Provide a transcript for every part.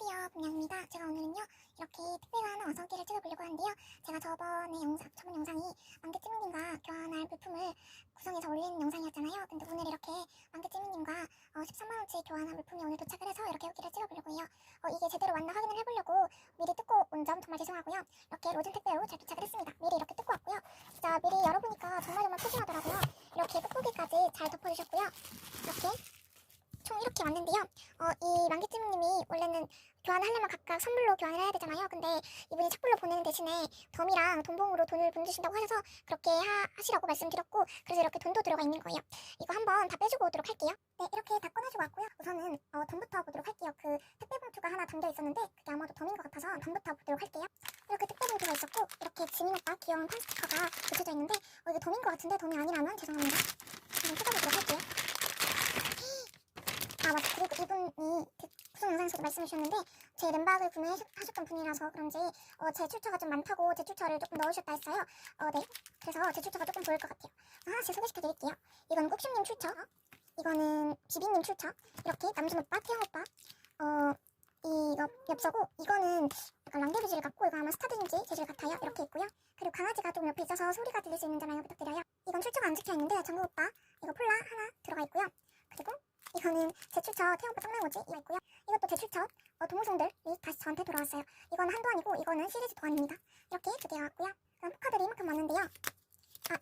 안녕하세요, 분양입니다. 제가 오늘은요 이렇게 택배가 하나 와서 끼를 찍어보려고 하는데요. 제가 저번 영상이 만개찌미님과 교환할 물품을 구성해서 올린 영상이었잖아요. 근데 오늘 이렇게 만개찌미님과 13만원치 교환한 물품이 오늘 도착을 해서 이렇게 후기를 찍어보려고 해요. 이게 제대로 왔나 확인을 해보려고 미리 뜯고 온 점 정말 죄송하고요. 이렇게 로진 택배로 잘 도착을 했습니다. 미리 이렇게 뜯고 왔고요. 진짜 미리 열어보니까 정말 푸짐하더라고요. 이렇게 끝보기까지 잘 덮어주셨고요. 이렇게 총 이렇게 왔는데요. 이 만개찌미님이 원래는 교환하려면 각각 선물로 교환을 해야 되잖아요. 근데 이분이 착불로 보내는 대신에 덤이랑 돈봉으로 돈을 보내주신다고 하셔서 그렇게 하시라고 말씀드렸고, 그래서 이렇게 돈도 들어가 있는 거예요. 이거 한번 다 빼주고 오도록 할게요. 네, 이렇게 다 꺼내주고 왔고요. 우선은 덤부터 보도록 할게요. 그 택배 봉투가 하나 담겨 있었는데 그게 아마도 덤인 것 같아서 덤부터 보도록 할게요. 이렇게 택배 봉투가 있었고, 이렇게 지민오빠 귀여운 판 스티커가 붙여져 있는데 이게 덤인 것 같은데 덤이 아니라면 죄송합니다. 한번 뜯어보도록 할게요. 맞아. 그리고 이분이 구성 영상에서도 말씀해 주셨는데 제 램박을 구매하셨던 분이라서 그런지 제 출처가 좀 많다고 제 출처를 조금 넣으셨다 했어요. 네. 그래서 제 출처가 조금 보일 것 같아요. 하나씩 소개시켜 드릴게요. 이건 꾹슈님 출처, 이거는 비비님 출처, 이렇게 남순오빠, 태영오빠, 이거 엽서고, 이거는 약간 랑데비 질 같고 이거 아마 스타드인지 재질 같아요. 이렇게 있고요. 그리고 강아지가 좀 옆에 있어서 소리가 들릴 수 있는 점 양해 부탁드려요. 이건 출처가 안 적혀 있는데 정국오빠 이거 폴라 하나 들어가 있고요. 그리고 이거는 제 출처 태영오빠 짱나오지 이거 있고요. 이것도 제 출처 동호송들이 다시 저한테 돌아왔어요. 이건 한도안이고 이거는 시리즈 도안입니다. 이렇게 두 개가 왔고요. 그럼 포카들이 이만큼 왔는데요.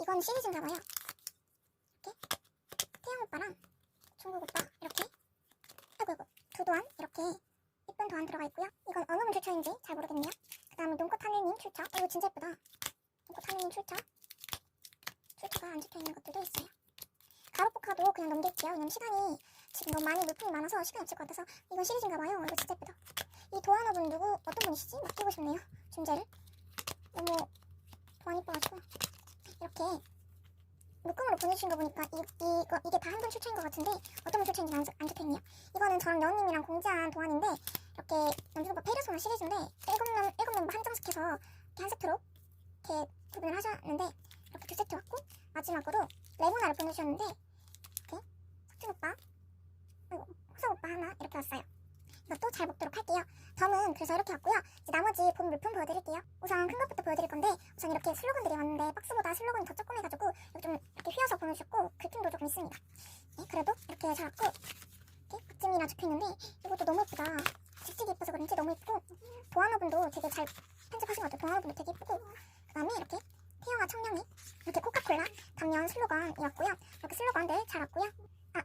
이건 시리즈인가봐요. 이렇게 태영오빠랑 종국오빠 이렇게 아이고 두 도안 이렇게 예쁜 도안 들어가 있고요. 이건 어느 분 출처인지 잘 모르겠네요. 그 다음에 눈꽃 하늘님 출처, 이거 진짜 예쁘다. 눈꽃 하늘님 출처가 안 적혀있는 것들도 있어요. 가로포카도 그냥 넘길게요. 왜냐면 시간이 지금 너무 많이 물품이 많아서 시간이 없을 것 같아서. 이건 시리즈인가봐요. 이거 진짜 예쁘다. 이 도안어분 어떤 분이시지? 맡기고 싶네요. 존재를. 너무 도안 이뻐가지고. 이렇게 묶음으로 보내주신 거 보니까 이게 다 한 분 출처인 것 같은데 어떤 분 출처인지 안 적혀있네요. 이거는 저랑 여운님이랑 공지한 도안인데 이렇게 남순오빠 페르소나 시리즈인데 7멤버 한정시켜서 이렇게 한 세트로 이렇게 구분을 하셨는데 이렇게 두 세트 왔고, 마지막으로 레모나를 보내주셨는데 이렇게 석진오빠 그리고 호석오빠 하나 이렇게 왔어요. 이것도 잘 먹도록 할게요. 덤은 그래서 이렇게 왔고요. 이제 나머지 본 물품 보여드릴게요. 우선 큰 것부터 보여드릴 건데, 우선 이렇게 슬로건들이 왔는데 박스보다 슬로건이 더 조그매가지고 좀 이렇게 휘어서 보내주셨고 글핑도 조금 있습니다. 네, 그래도 이렇게 잘 왔고, 이렇게 박찜이라 적혀있는데 이것도 너무 예쁘다. 직직이 예뻐서 그런지 너무 예쁘고, 도안어분도 되게 잘 편집하신 것 같아요. 도안어분도 되게 예쁘고, 그 다음에 이렇게 태영아 청량이 이렇게 코카콜라 당연 슬로건이 왔고요. 이렇게 슬로건들 잘 왔고요.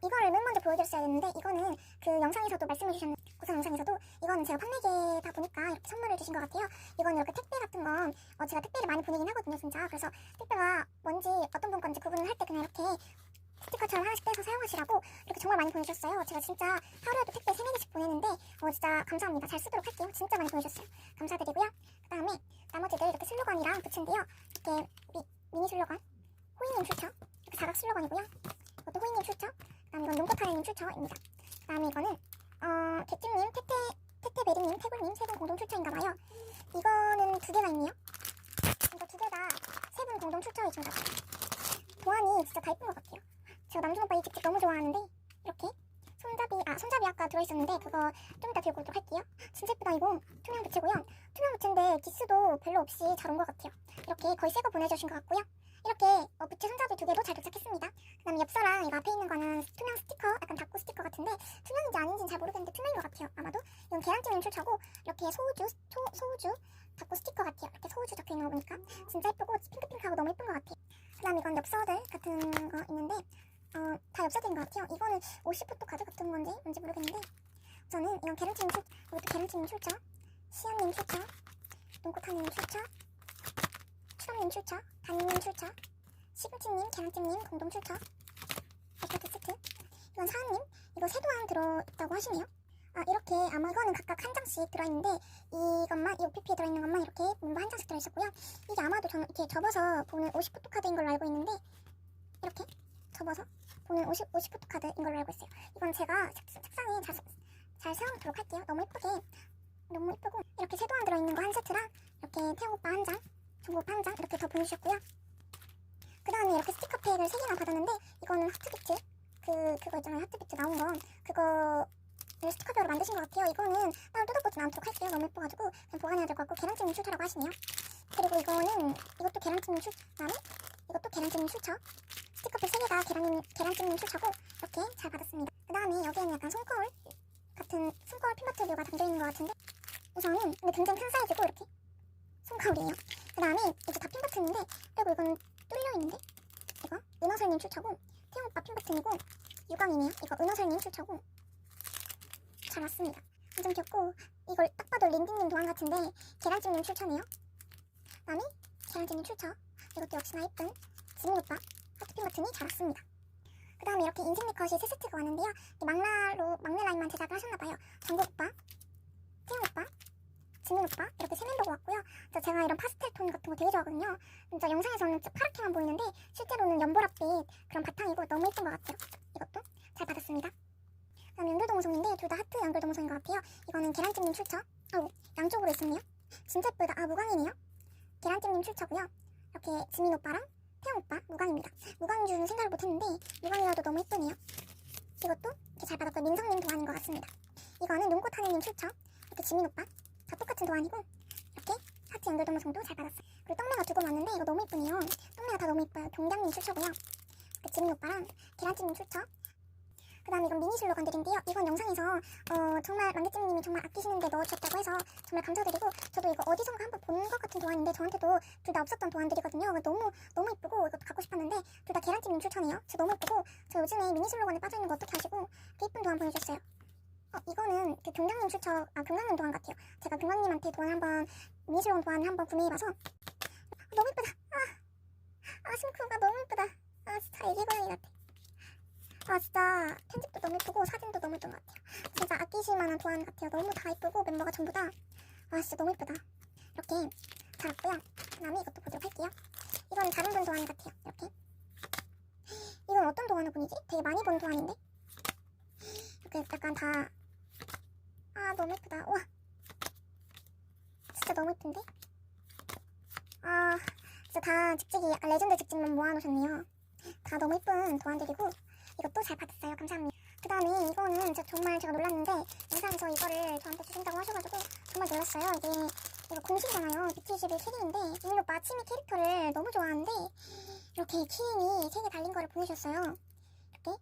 이거를 맨 먼저 보여드렸어야 했는데, 이거는 그 영상에서도 말씀해주셨는 구성 영상에서도 이거는 제가 판매계다 보니까 이렇게 선물을 주신 것 같아요. 이거는 이렇게 택배 같은 건 제가 택배를 많이 보내긴 하거든요 진짜. 그래서 택배가 뭔지 어떤 분 건지 구분을 할 때 그냥 이렇게 스티커처럼 하나씩 떼서 사용하시라고 이렇게 정말 많이 보내주셨어요. 제가 진짜 하루에도 택배 3-4개씩 보내는데 진짜 감사합니다. 잘 쓰도록 할게요. 진짜 많이 보내주셨어요. 감사드리고요. 그 다음에 나머지들 이렇게 슬로건이랑 붙인데요. 이렇게 미니 슬로건 호이님 출처, 이렇게 사각 슬로건이고요. 이것도 호이님 출처, 그 다음에 이건 눈꽃하늘님 출처입니다. 그 다음에 이거는 개찜님, 테테베리님, 태굴님 세 분 공동 출처인가봐요. 이거는 두 개가 있네요. 이거 두 개 다 세 분 공동 출처이신가 봐요. 도안이 진짜 다 예쁜 것 같아요. 제가 남준오빠 이 집집 너무 좋아하는데 이렇게 손잡이 아까 들어있었는데 그거 좀 이따 들고 오도록 할게요. 진짜 예쁘다. 이거 투명 부채고요. 투명 부채인데 기스도 별로 없이 잘 온 것 같아요. 이렇게 거의 새거 보내주신 것 같고요. 이렇게 부채 손잡이 두 개도 잘 도착했습니다. 그 다음에 엽서랑 이거 앞에 있는 거는 투명 스티커, 약간 닭구 스티커 같은데 투명인지 아닌지는 잘 모르겠는데 투명인 것 같아요. 아마도 이건 계란찜님 출처고, 이렇게 소우주 닭구 스티커 같아요. 이렇게 소우주 적혀있는 거 보니까 진짜 예쁘고 핑크핑크하고 너무 예쁜 것 같아요. 그 다음에 이건 엽서들 같은 거 있는데 다 엽서들인 것 같아요. 이거는 50포토 카드 같은 건지 뭔지 모르겠는데, 우선은 이건 계란찜님 출처, 이것도 계란찜님 출처, 시연님 출처, 눈꽃하님 출처, 추럼님 출처, 담임님 출처, 시금치님, 계란찜님 공동 출처, 이렇게 세트. 이건 사은님, 이거 세 도안 들어있다고 하시네요. 이렇게 아마 이거는 각각 한 장씩 들어있는데, 이것만 이 OPP에 들어있는 것만 이렇게 멤버 한 장씩 들어있었고요. 이게 아마도 저는 이렇게 접어서 보는 50포토 카드인 걸로 알고 있는데, 이렇게 접어서 보는 50포토 카드인 걸로 알고 있어요. 이건 제가 책상에 잘 세워놓도록 할게요. 너무 예쁘고 이렇게 세 도안 들어있는 거 한 세트랑 이렇게 태영오빠 한 장, 종국오빠 한 장 이렇게 더 보내주셨고요. 그 다음에 이렇게 스티커팩을 3개나 받았는데, 이거는 하트비트 그거 있잖아요. 하트비트 나온 거 그거 스티커별로 만드신 것 같아요. 이거는 따로 뜯어보진 않도록 할게요. 너무 예뻐가지고 그냥 보관해야 될 것 같고, 계란찜님 출처라고 하시네요. 그리고 이것도 계란찜님 그다음에 이것도 계란찜님 출처. 스티커표 3개가 계란찜님 출처고 이렇게 잘 받았습니다. 그 다음에 여기에는 약간 손거울 핀버틀류가 담겨있는 것 같은데, 우선은 근데 굉장히 큰 사이즈고 이렇게 손거울이에요. 그 다음에 이제 다 핀버튼인데, 그리고 이건 뚫려있는데, 이거 은하설님 출처고, 태용오빠 핀버튼이고, 유광이네요. 이거 은하설님 출처고 잘 왔습니다. 완전 귀엽고, 이걸 딱 봐도 린디님 도안 같은데 계란찜님 출처네요. 그 다음에 계란찜님 출처. 이것도 역시나 예쁜 지민오빠 하트핀 버튼이 잘 왔습니다. 그 다음에 이렇게 인생 네컷이 세 세트가 왔는데요. 막내 라인만 제작을 하셨나봐요. 정국오빠, 태용오빠, 지민오빠 이렇게 세 멤버가 왔고요. 제가 이런 파스텔 톤 같은 거 되게 좋아하거든요. 진짜 영상에서는 파랗게만 보이는데 실제로는 연보라빛 그런 바탕이고 너무 예쁜 것 같아요. 이것도 잘 받았습니다. 그 다음에 연결동호송인데 둘 다 하트 연결동호송인 것 같아요. 이거는 계란찜님 출처. 양쪽으로 있었네요. 진짜 예쁘다. 무광이네요. 계란찜님 출처고요. 이렇게 지민오빠랑 태용오빠 무광입니다. 무광인 줄은 생각을 못했는데 무광이라도 너무 예쁘네요. 이것도 이렇게 잘 받았고 민성님 도안인 것 같습니다. 이거는 눈꽃 하느님 출처. 이렇게 지민오빠 다 똑같은 도안이고 이렇게 하트 연결동호송도 잘 받았어요. 그리고 떡매가 두 번 왔는데 이거 너무 예쁘네요. 떡매가 다 너무 예뻐요. 동장님 출처고요. 이렇게 지민오빠랑 계란찜님 출처. 그 다음에 이건 미니 슬로건들인데요. 이건 영상에서 정말 만개찜님이 정말 아끼시는데 넣어주셨다고 해서 정말 감사드리고, 저도 이거 어디선가 한번 본 것 같은 도안인데 저한테도 둘 다 없었던 도안들이거든요. 너무 예쁘고 이것도 갖고 싶었는데 둘 다 계란찜님 출처네요. 진짜 너무 예쁘고, 저 요즘에 미니 슬로건에 빠져있는 거 어떻게 아시고 그 예쁜 도안 보내주셨어요. 이거는 그 경장님 출처, 경장님 도안 같아요. 제가 경장님한테 도안 한번, 미니 슬로건 도안 한번 구매해봐서 너무 예쁘다. 싱크가 너무 예쁘다. 진짜 애기고양이 같아. 진짜 편집도 너무 예쁘고 사진도 너무 예쁜 것 같아요. 진짜 아끼실 만한 도안 같아요. 너무 다 예쁘고 멤버가 전부 다 진짜 너무 예쁘다. 이렇게 잘 왔고요. 그 다음에 이것도 보도록 할게요. 이건 다른 분 도안 같아요. 이렇게. 이건 어떤 도안을 분이지? 되게 많이 본 도안인데? 이렇게 약간 다 너무 예쁘다. 우와, 진짜 너무 예쁜데? 진짜 다 직직이 레전드 직직만 모아놓으셨네요. 다 너무 예쁜 도안들이고 이것도 잘 받았어요. 감사합니다. 그 다음에 이거는 진짜 정말 제가 놀랐는데, 영상에서 이거를 저한테 주신다고 하셔가지고 정말 놀랐어요. 이거 공식이잖아요. BT21 캐릭인데 지민 오빠 치미 캐릭터를 너무 좋아하는데 이렇게 키링이 3개 달린 거를 보내주셨어요. 이렇게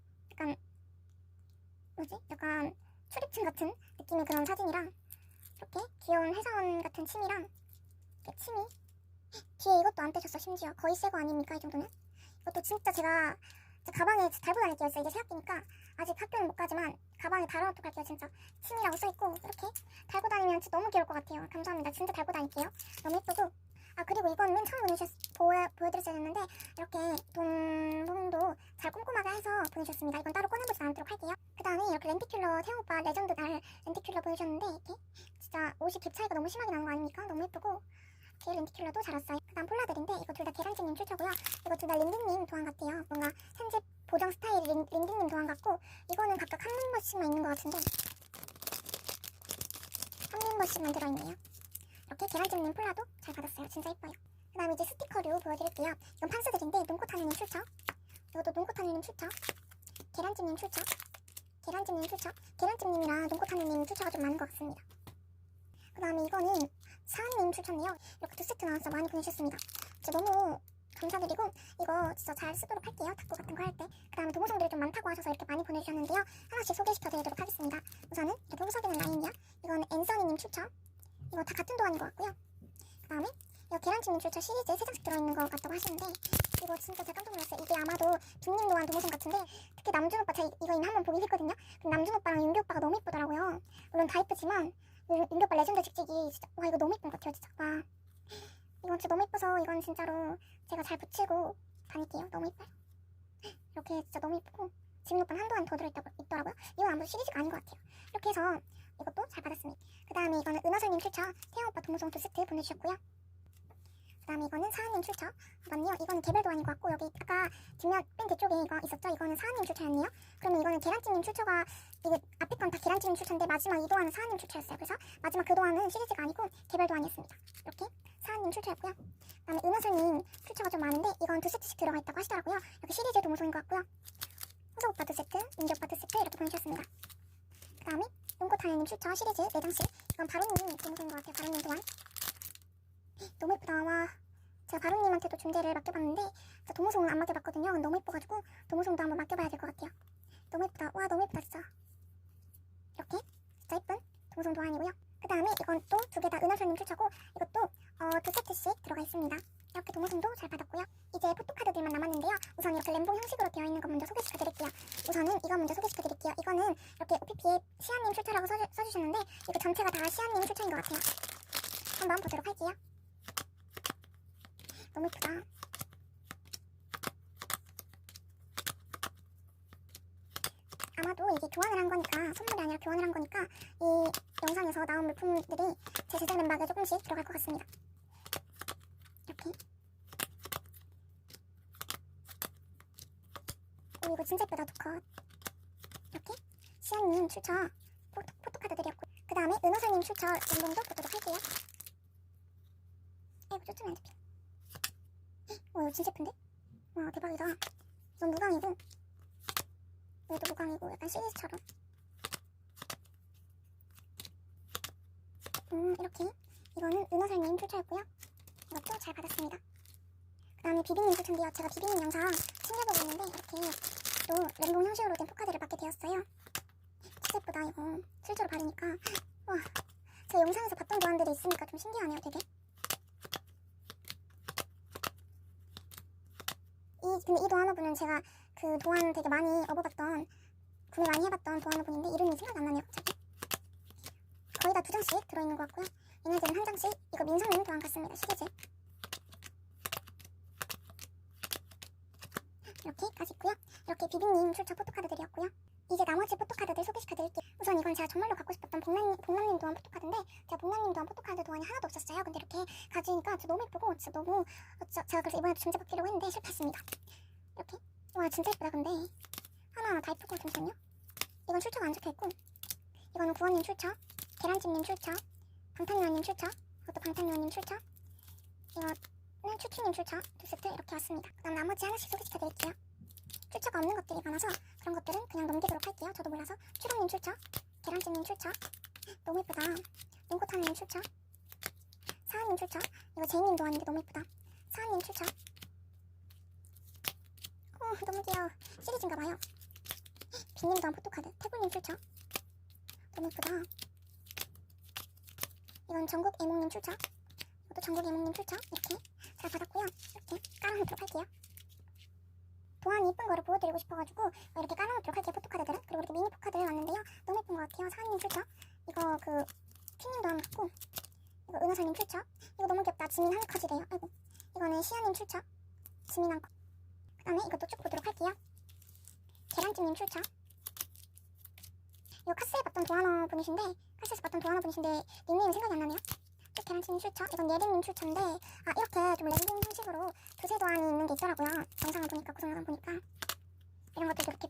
약간 출입증 같은 느낌의 그런 사진이랑 이렇게 귀여운 회사원 같은 치미랑 이렇게 치미 뒤에 이것도 안 떼셨어. 심지어 거의 새거 아닙니까? 이 정도는? 이것도 진짜 제가 가방에 달고 다닐게요. 이제 새학기니까 아직 학교는 못 가지만 가방에 달아놓고 갈게요. 진짜 치미라고 써있고 이렇게 달고 다니면 진짜 너무 귀여울 것 같아요. 감사합니다. 진짜 달고 다닐게요. 너무 예쁘고, 그리고 이건 맨 처음 보여드렸어야 했는데 이렇게 돈도 잘 꼼꼼하게 해서 보내주셨습니다. 이건 따로 꺼내보지 않도록 할게요. 그 다음에 이렇게 렌티큘러 태용오빠 레전드 날 렌티큘러 보내주셨는데 이렇게 진짜 옷이 갭 차이가 너무 심하게 나는 거 아닙니까? 너무 예쁘고 이렇게 렌티큘러도 잘 왔어요. 그 다음 폴라들인데 이거 둘 다 계란찜님 출처고요. 이거 둘 다 린디님 도안 같아요. 뭔가 현재 보정 스타일이 린디님 도안 같고, 이거는 각각 한 멤버씩만 있는 것 같은데 한 멤버씩만 들어있네요. 이렇게 계란찜님 폴라도 잘 받았어요. 진짜 예뻐요. 그 다음에 이제 스티커류 보여드릴게요. 이건 판스들인데 눈꽃 하느님 출처. 이것도 눈꽃 하느님 출처. 계란찜님 출처. 계란찜님 출처. 계란찜님이랑 눈꽃 하느님 출처가 좀 많은 것 같습니다. 그 다음에 이거는 사은님 출처네요. 이렇게 2세트 나와서 많이 보내주셨습니다. 진짜 너무 감사드리고 이거 진짜 잘 쓰도록 할게요. 탁구 같은 거 할 때. 그 다음에 동호성들이 좀 많다고 하셔서 이렇게 많이 보내주셨는데요. 하나씩 소개시켜드리도록 하겠습니다. 우선은 이렇게 호석이는 라인이요. 이거는 앤서니님 출처. 이거 다 같은 도안인 것 같고요. 그 다음에 이거 계란찜님 출처 시리즈 3장씩 들어있는 것 같다고 하시는데, 이거 진짜 제가 깜짝 놀랐어요. 이게 아마도 빅님 도안 동호성 같은데, 특히 남준 오빠 제가 이거 이미 한번 보긴 했거든요. 근데 남준 오빠랑 윤기 오빠가 너무 예쁘더라고요. 물론 다 예쁘지만 윤기 오빠 레전드 직직이 진짜 이거 너무 예쁜 것 같아요. 진짜 이건 진짜 너무 예뻐서 이건 진짜로 제가 잘 붙이고 다닐게요. 너무 예뻐요. 이렇게 진짜 너무 예쁘고 지민 오빠는 한도안 더 들어있더라고요. 이건 아무래도 시리즈가 아닌 것 같아요. 이렇게 해서 이것도 잘 받았습니다. 그 다음에 이거는 은하설님 출처 태양 오빠 동무송 2세트 보내주셨고요. 그 다음에 이거는 사은님 출처. 맞네요. 이거는 개별도 아닌 것 같고, 여기 아까 뒷면 맨 뒤쪽에 이거 있었죠? 이거는 사은님 출처였네요. 그러면 이거는 계란찜님 출처가, 이게 앞에 건 다 계란찜님 출처인데 마지막 이 도안은 사은님 출처였어요. 그래서 마지막 그 도안은 시리즈가 아니고 개별도 아니었습니다. 이렇게 사은님 출처였고요. 그 다음에 은하설님 출처가 좀 많은데 이건 2세트씩 들어가 있다고 하시더라고요. 여기 시리즈 동무송인 것 같고요. 호석 오빠 2세트, 민기 오빠 2세트 이렇게 보내주셨습니다. 그 다음에 눈꽃하늘님 출처 시리즈 4장씩. 이건 바로님 동생인 것 같아요. 바로님 도안. 너무 예쁘다. 와, 제가 바로님한테도 존재를 맡겨봤는데 도무송은 안 맡겨봤거든요. 너무 예뻐가지고 도무송도 한번 맡겨봐야 될 것 같아요. 너무 예쁘다. 와, 너무 예쁘다 진짜. 이렇게 진짜 예쁜 도무송 도안이고요. 그 다음에 이건 또 두 개 다 은하수님 출처고 이것도 두 세트씩 들어가 있습니다. 이렇게 도무송도 잘 받았고요. 이제 포토카드들만 남았는데요. 우선 이렇게 램봉 형식으로 되어 있는 거 먼저 소개시켜드릴게요. 우선은 이거 먼저 소개시켜드릴게요. 이거는 이렇게 OPP에 시아님 출처라고 써주셨는데 이거 전체가 다 시아님 출처인 것 같아요. 한번 보도록 할게요. 너무 예쁘다. 아마도 이게 교환을 한 거니까, 선물이 아니라 교환을 한 거니까 이 영상에서 나온 물품들이 제 제작 램박에 조금씩 들어갈 것 같습니다. 이렇게. 오, 이거 진짜 예쁘다. 두컷. 이렇게 시아님 출처 포토카드들이었고, 그 다음에 은호사님 출처 램봉도 보도록 할게요. 이거 초점이 안 잡혀. 와, 이거 진짜 예쁜데? 와, 대박이다. 이건 무광이고 얘도 무광이고 약간 시리즈처럼. 이렇게. 이거는 은호살님 출처였고요. 이것도 잘 받았습니다. 그 다음에 비비님 출처인데요. 제가 비비님 영상 챙겨보고 있는데 이렇게 또 램봉 형식으로 된 포카드를 받게 되었어요. 진짜 예쁘다. 이거 실제로 받으니까 와, 제가 영상에서 봤던 도안들이 있으니까 좀 신기하네요. 되게. 근데 이 도안어분은 제가 그 도안 되게 많이 업어봤던, 구매 많이 해봤던 도안어분인데 이름이 생각이 안 나네요. 갑자기. 거의 다 2장씩 들어있는 것 같고요. 얘네들은 1장씩. 이거 민성님 도안 같습니다. 시리즈. 이렇게까지 있고요. 이렇게 비비님 출처 포토카드들이었고요. 이제 나머지 포토카드들 소개시켜드릴게요. 우선 이건 제가 정말로 갖고 싶었던 복남님 도안 포토카드인데 제가 복남님 도안 포토카드 도안이 하나도 없었어요. 근데 이렇게 가지니까 진짜 너무 예쁘고 진짜 너무 제가 그래서 이번에도 존재 받기려고 했는데 실패했습니다. 이렇게. 와, 진짜 예쁘다. 근데 하나하나 다 예쁘고. 잠시만요. 이건 출처가 안 적혀있고, 이거는 구원님 출처, 계란찜님 출처, 방탄요원님 출처, 이것도 방탄요원님 출처, 이거는 추추님 출처 2세트 이렇게 왔습니다. 그 다음 나머지 하나씩 소개시켜드릴게요. 출처가 없는 것들이 많아서 그런 것들은 그냥 넘기도록 할게요. 저도 몰라서. 추롱님 출처, 계란찜님 출처. 너무 예쁘다. 눈꽃하늘님 출처, 사하님 출처. 이거 제이님 도안인데 너무 예쁘다. 사하님 출처. 너무 귀여워. 시리즈인가봐요. 빈님 도안 포토카드, 태굴님 출처. 너무 예쁘다. 이건 전국 애몽님 출처. 이것도 전국 애몽님 출처. 이렇게 잘 받았고요. 이렇게 깔아놓도록 할게요. 도안이 이쁜 거를 보여드리고 싶어가지고 이렇게 깔아놓도록 할게요. 포토카드들은. 그리고 이렇게 미니 포카드를 왔는데요. 너무 예쁜 것 같아요. 사하님 출처. 이거 그 퀸님 도안 같고, 이거 은하사님 출처. 이거 너무 귀엽다. 지민 한 컷이래요. 아이고. 이거는 시아님 출처, 지민 한 컷. 그 다음에 이것도 쭉 보도록 할게요. 계란찜님 출처. 이거 카스에 봤던 도안어분이신데, 카스에서 봤던 도안어분이신데 닉네임이 생각이 안 나네요. 쭉 계란찜님 출처. 이건 예린님 출처인데 이렇게 좀 램봉 형식으로 두세 도안이 있는 게 있더라고요. 영상을 보니까, 구성 영상 보니까. 이런 것도 이렇게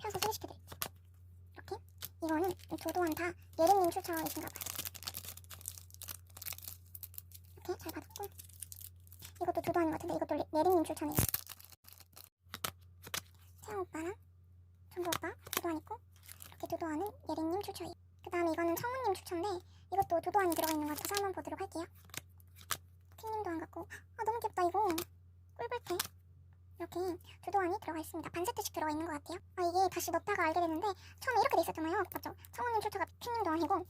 펴서 소개시켜드릴게요. 이렇게. 이거는 두 도안 다 예린님 출처이신가봐요. 이렇게 잘 받았고, 이것도 두 도안인 것 같은데 이것도 예린님 출처네요. 태양 오빠랑 전부 오빠 두 도안 있고, 이렇게 두 도안은 예린님 출처예요. 그 다음에 이거는 청우님 출처인데 이것도 두 도안이 들어가 있는 것 같아서 한번 보도록 할게요. 킹님 도안 같고, 너무 귀엽다. 이거 꿀벌테. 이렇게 두 도안이 들어가 있습니다. 반 세트씩 들어가 있는 것 같아요. 이게 다시 넣다가 알게 됐는데 처음에 이렇게 돼 있었잖아요. 맞죠? 청우님 출처가 킹님 도안이고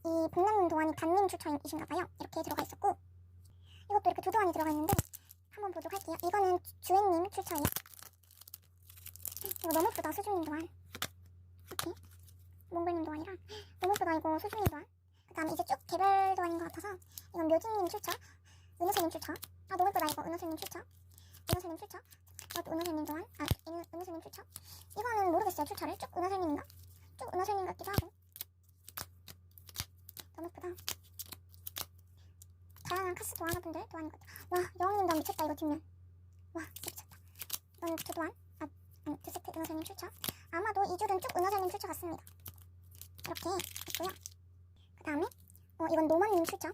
이 복남님 도안이 단님 출처이신가봐요. 이렇게 들어가 있었고, 이것도 이렇게 두 도안이 들어가 있는데 한번 보도록 할게요. 이거는 주엔님 출처예요. 이거 너무 예쁘다. 수준님 도안. 이렇게 몽골님 도안이랑 너무 예쁘다. 이거 수준님 도안. 그 다음에 이제 쭉 개별 도안인 것 같아서 이건 묘진님 출처, 은호세님 출처. 너무 예쁘다. 이거 은호세님 출처, 은호세님 출처. 이것도 은호세님 도안. 은호세님 출처. 이거는 모르겠어요. 출처를. 쭉 은호세님인가? 쭉 은호세님 같기도 하고. 너무 예쁘다. 다양한 카스 도안어분들 도안인 것 같아. 와, 여왕님 도안 미쳤다. 이거 뒷면. 와, 진짜 미쳤다. 이건 두 도안. 아니, 두 세트 은호세님 출처. 아마도 이 줄은 쭉 은호세님 출처 같습니다. 이렇게 있고요. 그 다음에 이건 노만님 출처.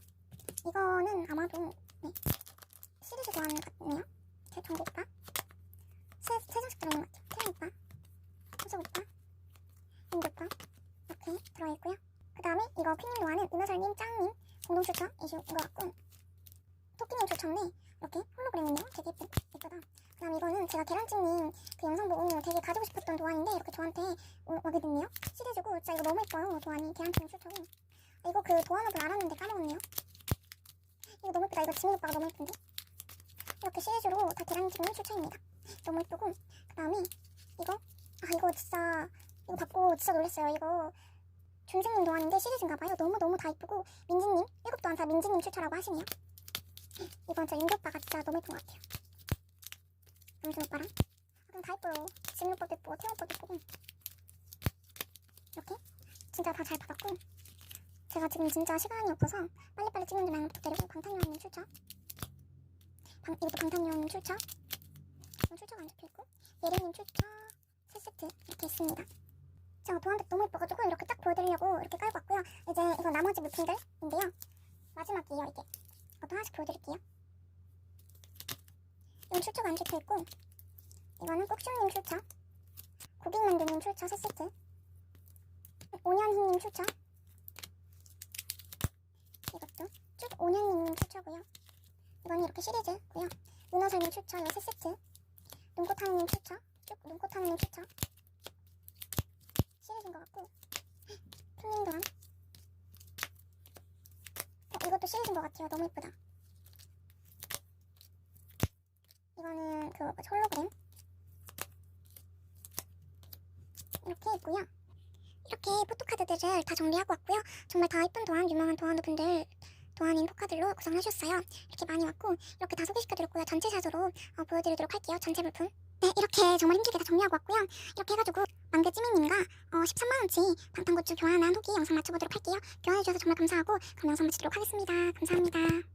이거는 아마도 시리즈 도안 같네요. 제 전국 오빠. 세 장씩 들어있는 것 같아요. 태양 오빠, 호석 오빠, 인도 오빠. 들어있고요. 그 다음에 이거 퀸님 도안은 은하설님, 짱님 공동 출처이신 것 같고, 토끼님 출처인데 이렇게 홀로그램이네요. 되게 예쁘다. 그 다음 이거는 제가 계란찜님 그 영상 보고 되게 가지고 싶었던 도안인데 이렇게 저한테 오게 됐네요. 시리즈고 진짜 이거 너무 예뻐요. 도안이 계란찜 출처고. 이거 그 도안업을 알았는데 까먹었네요. 이거 너무 예쁘다. 이거 지민 오빠가 너무 예쁜데. 이렇게 시리즈로 다 계란찜님 출처입니다. 너무 예쁘고, 그 다음에 이거 진짜 이거 받고 진짜 놀랐어요. 이거 준생님 도안인데 시리즈인가봐요. 너무너무 다 예쁘고, 민지님 7도안 다 민지님 출처라고 하시네요. 이건 진짜 윤기 오빠가 진짜 너무 예쁜 것 같아요. 남준 오빠랑 그냥 다 예뻐요. 지민 오빠도 예쁘고 태영 오빠도 예쁘고, 이렇게 진짜 다 잘 받았고, 제가 지금 진짜 시간이 없어서 빨리빨리 찍는 데 양해 부탁드리고, 방탄유아님 출처, 이것도 방탄유아님 출처, 출처가 안 적혀있고, 예린님 출처 3세트 이렇게 있습니다. 제가 도안백 너무 예뻐가지고 이렇게 딱 보여드리려고 이렇게 깔고 왔고요. 이제 이거 나머지 물품들인데요. 마지막이에요. 이게 이것도 하나씩 보여드릴게요. 이건 출처가 안 적혀있고, 이거는 꼭슈님 출처, 고객만두님 출처 3세트, 온현희님 출처, 이것도 쭉 온현희님 출처고요. 이거는 이렇게 시리즈고요. 은하설님 출처 3세트, 눈꽃하느님 출처, 쭉 눈꽃하느님 출처 시리즈인 것 같고, 핑님 도안 이것도 시리즈인 것 같아요. 너무 예쁘다. 이거는 그 홀로그램 이렇게 있고요. 이렇게 포토카드들을 다 정리하고 왔고요. 정말 다 예쁜 도안, 유명한 도안분들 도안인 포카들로 구성하셨어요. 이렇게 많이 왔고, 이렇게 다 소개시켜드렸고요. 전체 샷으로 보여드리도록 할게요. 전체 물품. 네, 이렇게 정말 힘들게 다 정리하고 왔고요. 이렇게 해가지고 만개찌민님과 13만원치 방탄굿즈 교환한 후기 영상 맞춰보도록 할게요. 교환해주셔서 정말 감사하고, 그럼 영상 마치도록 하겠습니다. 감사합니다.